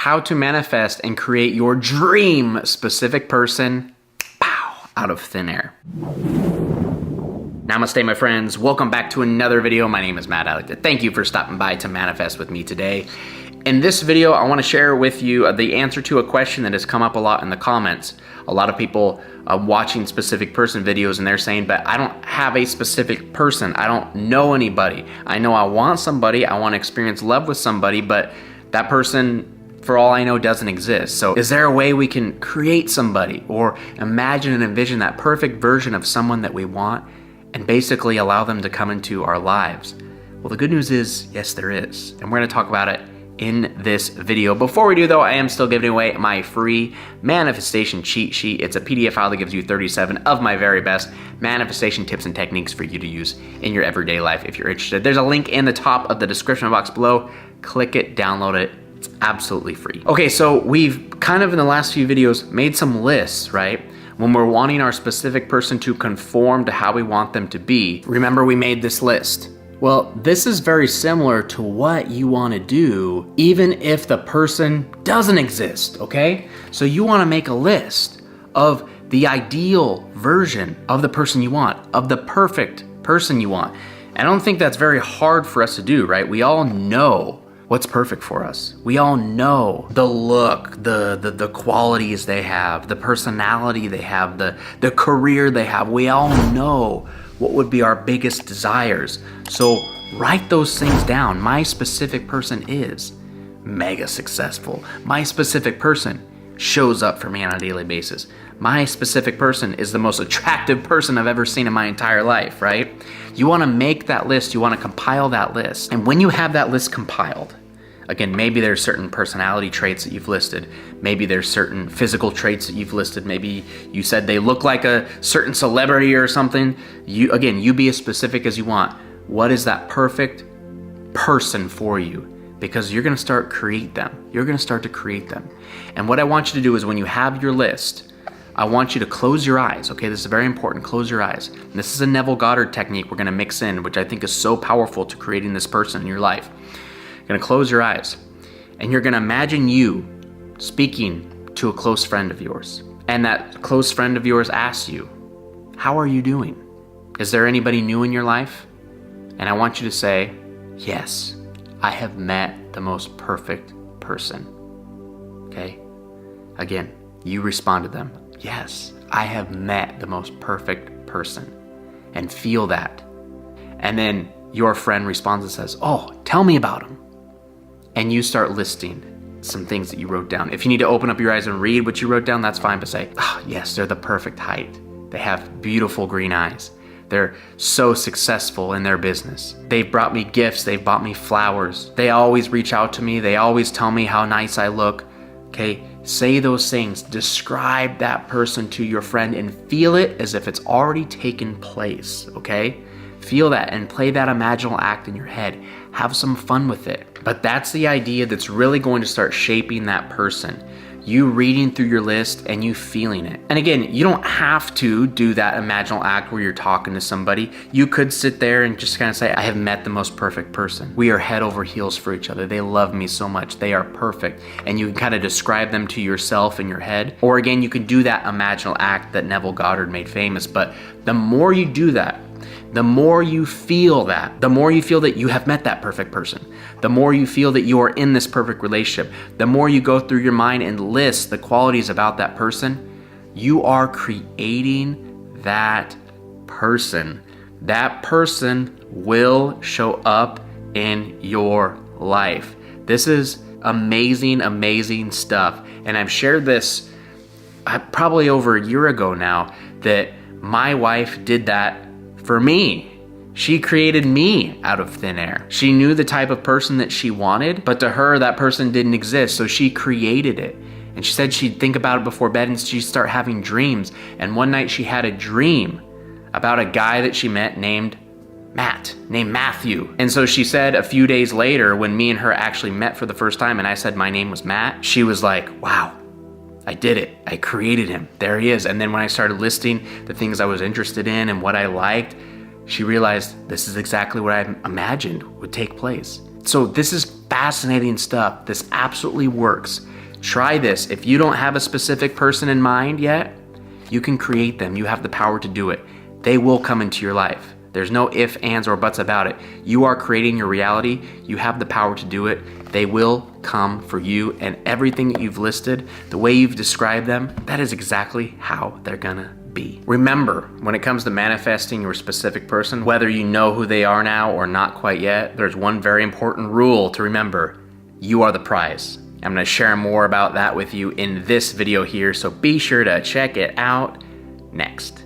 How to manifest and create your dream specific person, pow, out of thin air. Namaste, my friends. Welcome back to another video. My name is Matt. I'd like to thank you for stopping by to manifest with me today. In this video, I want to share with you the answer to a question that has come up a lot in the comments. A lot of people watching specific person videos and they're saying, but I don't have a specific person. I don't know anybody. I know I want somebody. I want to experience love with somebody, but that person, for all I know, doesn't exist. So is there a way we can create somebody or imagine and envision that perfect version of someone that we want and basically allow them to come into our lives? Well, the good news is, yes, there is. And we're going to talk about it in this video. Before we do though, I am still giving away my free manifestation cheat sheet. It's a PDF file that gives you 37 of my very best manifestation tips and techniques for you to use in your everyday life if you're interested. There's a link in the top of the description box below. Click it, download it. It's absolutely free. Okay, so we've kind of in the last few videos made some lists, right? When we're wanting our specific person to conform to how we want them to be, remember we made this list. Well, this is very similar to what you want to do even if the person doesn't exist, okay? So you want to make a list of the ideal version of the person you want, of the perfect person you want. I don't think that's very hard for us to do, right? We all know what's perfect for us. We all know the look, the qualities they have, the personality they have, the career they have. We all know what would be our biggest desires. So write those things down. My specific person is mega successful. My specific person shows up for me on a daily basis. My specific person is the most attractive person I've ever seen in my entire life, right? You wanna make that list, you wanna compile that list. And when you have that list compiled, again, maybe there's certain personality traits that you've listed. Maybe there's certain physical traits that you've listed. Maybe you said they look like a certain celebrity or something. You be as specific as you want. What is that perfect person for you? Because you're gonna start create them. You're gonna start to create them. And what I want you to do is when you have your list, I want you to close your eyes, okay? This is very important, close your eyes. And this is a Neville Goddard technique we're gonna mix in, which I think is so powerful to creating this person in your life. You're gonna close your eyes and you're gonna imagine you speaking to a close friend of yours. And that close friend of yours asks you, how are you doing? Is there anybody new in your life? And I want you to say, yes, I have met the most perfect person. Okay? Again, you respond to them, yes, I have met the most perfect person. And feel that. And then your friend responds and says, oh, tell me about him. And you start listing some things that you wrote down. If you need to open up your eyes and read what you wrote down, that's fine, but say, oh, yes, they're the perfect height. They have beautiful green eyes. They're so successful in their business. They've brought me gifts. They've bought me flowers. They always reach out to me. They always tell me how nice I look. Okay, say those things. Describe that person to your friend and feel it as if it's already taken place, okay? Feel that and play that imaginal act in your head. Have some fun with it. But that's the idea that's really going to start shaping that person. You reading through your list and you feeling it. And again, you don't have to do that imaginal act where you're talking to somebody. You could sit there and just kind of say, I have met the most perfect person. We are head over heels for each other. They love me so much. They are perfect. And you can kind of describe them to yourself in your head. Or again, you can do that imaginal act that Neville Goddard made famous. But the more you do that, the more you feel that, the more you feel that you have met that perfect person, the more you feel that you are in this perfect relationship, the more you go through your mind and list the qualities about that person, you are creating that person. That person will show up in your life. This is amazing, amazing stuff. And I've shared this probably over a year ago now that my wife did that for me. She created me out of thin air. She knew the type of person that she wanted, but to her, that person didn't exist, so she created it. And she said she'd think about it before bed and she'd start having dreams. And one night she had a dream about a guy that she met named Matthew. And so she said a few days later, when me and her actually met for the first time and I said my name was Matt, she was like, wow, I did it. I created him. There he is. And then when I started listing the things I was interested in and what I liked, she realized this is exactly what I imagined would take place. So this is fascinating stuff. This absolutely works. Try this. If you don't have a specific person in mind yet, you can create them. You have the power to do it. They will come into your life. There's no ifs, ands, or buts about it. You are creating your reality. You have the power to do it. They will come for you, and everything that you've listed, the way you've described them, that is exactly how they're gonna be. Remember, when it comes to manifesting your specific person, whether you know who they are now or not quite yet, there's one very important rule to remember. You are the prize. I'm gonna share more about that with you in this video here, so be sure to check it out next.